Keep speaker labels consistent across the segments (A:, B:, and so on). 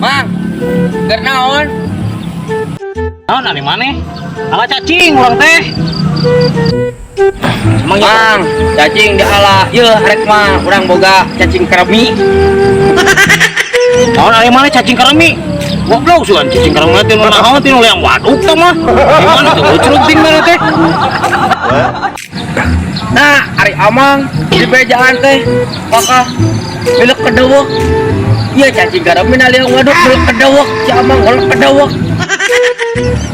A: Mang, keur naon?
B: Naon ari maneh? Ala cacing urang teh.
A: Mang, cacing diala yeuh arek mah urang boga cacing keremi.
B: Naon ari maneh cacing keremi? Goblok sugan cacing keremi teh nu naon teh nu leang waduk teh mah. Gimana tuh lucruk ting mana teh?
A: Nah, ari amang di bejaan teh maka milik kedewek. Iya cacing keremi na leang waduk milik kedewek, si amang milik kedewek.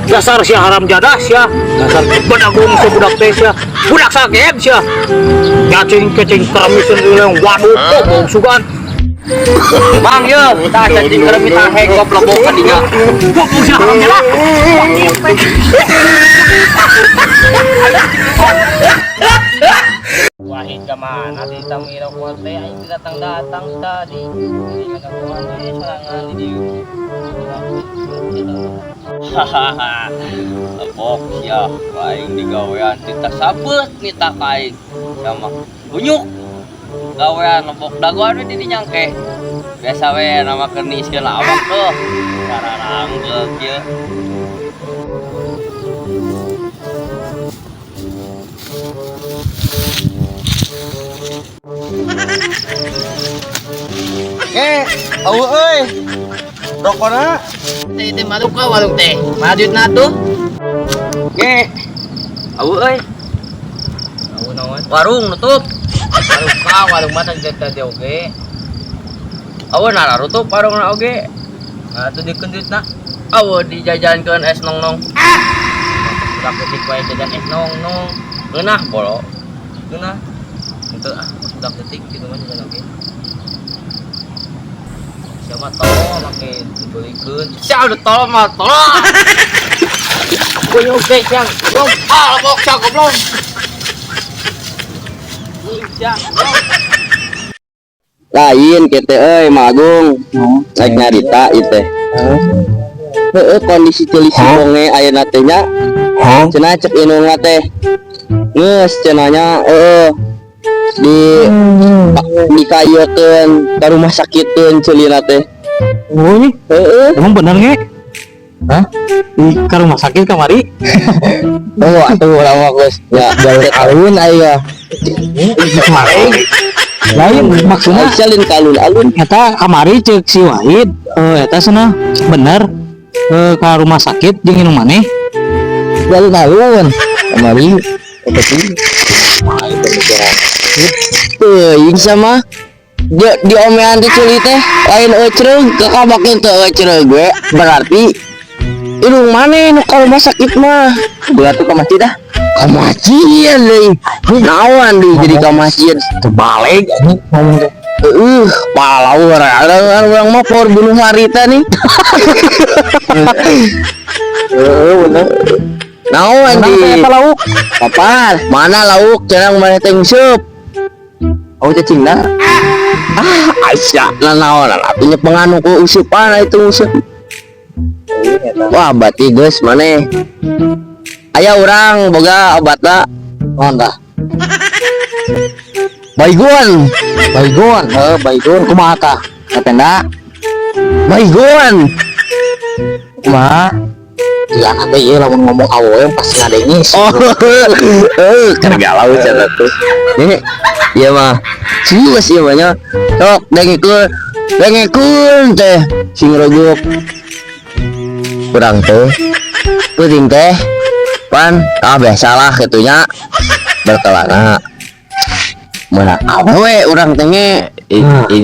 B: Dasar sia haram jadah sia. Dasar bedagung sebudak teh sia. Budak sageb sia. Cacing keremi sendiri leang waduk kok sugan.
A: Mang yeuh, tah cacing keremi tah hengkop lebok ka dinya.
B: Goblok sia haram jadah. Wahid ka mana di Tamira Kuarte aing datang-datang tadi. Ini ada kuan ini serangan di hahaha.
A: Lebok sia, aing digawean tita sabet nita kaing. Sama bunyuk. Gawean lebok dagoan we di nyangke. Biasa we nama keniskeun awak tuh. Sararang geuk ieu. Awu euy. Rokona
B: Teh maluk ka walung teh. Madut na tuh.
A: awu euy.
B: Awu naon?
A: Warung nutup.
B: Walung ka walung mah teh oge.
A: Awu na nutup warungna oge. Nah tuh dikeunditna. Awu dijajankeun es nong-nong.
B: Budak detik wae jajan es nong-nong.
A: Geunah bolo. Geunah.
B: Itu budak detik gitu mah jajan oge. Siapa tolong make dibelikeun.
A: Sia udah tolong mah tolong.
B: Bunyuk teh yang
A: Belum lebok sia goblok. Lain kita magung naik nyarita itu kondisi tulis bonge ayeuna teh nya cenah cek inung teh geus cenanya dikayekeun ka rumah sakitkeun ceulina teh.
B: Oh ini? Emang bener nge? Hah? Di ke rumah sakit kamari?
A: Oh atuh urang mah geus ya gawe alun aya.
B: Lain maksudnya
A: salin kalun alun
B: eta kamari cek si Wahid eta cenah bener ke rumah sakit jeung inung maneh
A: alun alun kamari eta sih teuing sama di omean teh ceuli teh lain ecreug kakabakeun teu ecreug we berarti inung maneh nu ka rumah sakit mah buat tuh ka masjid dah ka masjid deui naon deui jadi ka masjid
B: terbalik anjing ngomong teh
A: palawur orang mah por bunuh harita nih bener naon di
B: lauk
A: papar mana lauk cenah maneh teh ngeusup oh cacingna Aisyah naon artinya penganu ku usupan itu usup wah berarti geus maneh aya urang boga obatna naon tah baygon
B: baygon kumaha tah katenda
A: baygon kumaha
B: ya nanti ieu lamun ngomong awewe pasti ngadengis
A: kan galau cenah tuh ini ieu mah serius ieu mah nya sok dengikeun teh sing rojok kurang teh peuting teh pan biasalah kitu nya berkelana mana awewe urang teh ge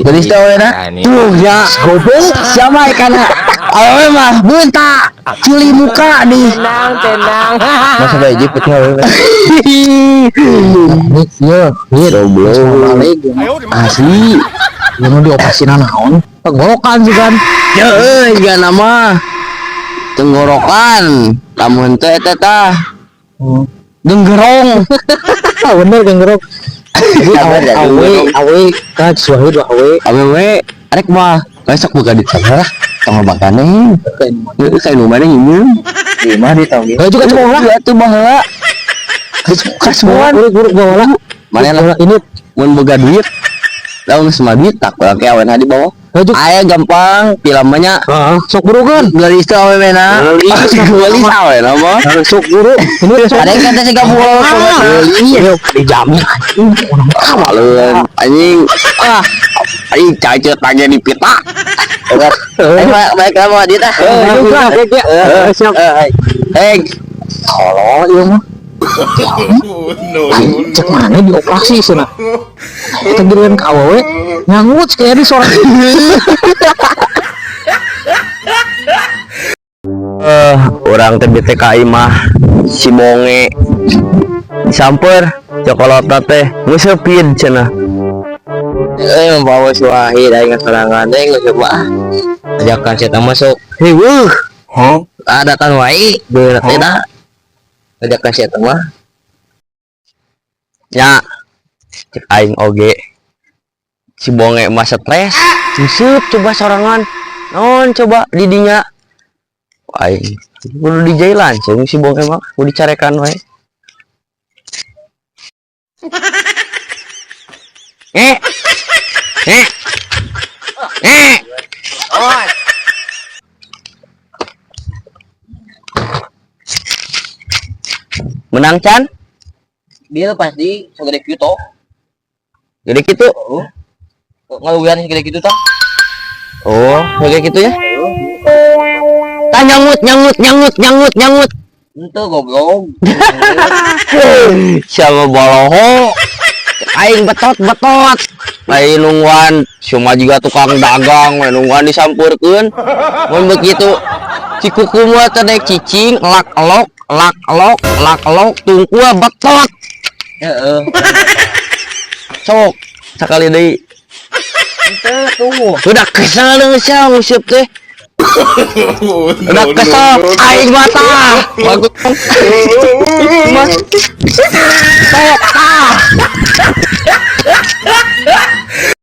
A: geus teh we na tuh ya goblok siapa kana awewe mah beunta culi muka nih tenang masa bae jepit awewe
B: ieu
A: goblok asli
B: yang dioperasi naon tenggorokan sih kan
A: ya euy ga nama tenggorokan lamun teh eta tah denggerong
B: bener denggerong awe kan suahid
A: awewe arek mah besok buka di sana lah tong bakane kayak nu mana ini di mana tong gitu juga cuma atuh baheula kasuan buruk baheula mana lah ini mun boga duit lawan sama duit tak kayak awen di bawah Aya gampang filmnya.
B: Sok buru kan.
A: Gelis we mena. Gelis we nama.
B: Sok buru. Ini
A: Ada yang kata sih kamu
B: Iya, dijamin orang
A: Malun anjing. Anjing cacet tanya di pita. Baik kamu Adit ah.
B: Siap.
A: Hei.
B: Kalau iya mah. Cek mana dioperasi sana. Kita giliran kawe nyangut kayak di suara.
A: Orang TBTKI mah si Bonge disamper cokolota teh ngusepin cenah. Membawa suahid aing serangan teh geus coba. Ajakan saya masuk. Hei wuh. Ada tan wae beunat teh da. Ajakan saya mah. Ya. Cek aing oge. Si Bonge mah stres. Nguseup coba sorangan. Non coba didinya. Aing kudu dijailan si Bonge mah kudu dicarekan wae. Menang Chan? Dia pasti segede kitu. Gede kitu? Ngaluyan segede kitu tah? Oh, segede kitu ya? Tah nyanggut. Ente goblok. Siapa boloho? Aing betot. Lain nungguan, cuma juga tukang dagang, nungguan disampurkeun. Mun begitu, si kuku mah teh dek cicing, lak-lok, tungku betot. Heeh. Sok, sakali deui. Ente tuh. Udah kesal deui sia nguseup teh. Udah kesel aing mata bagus mas sok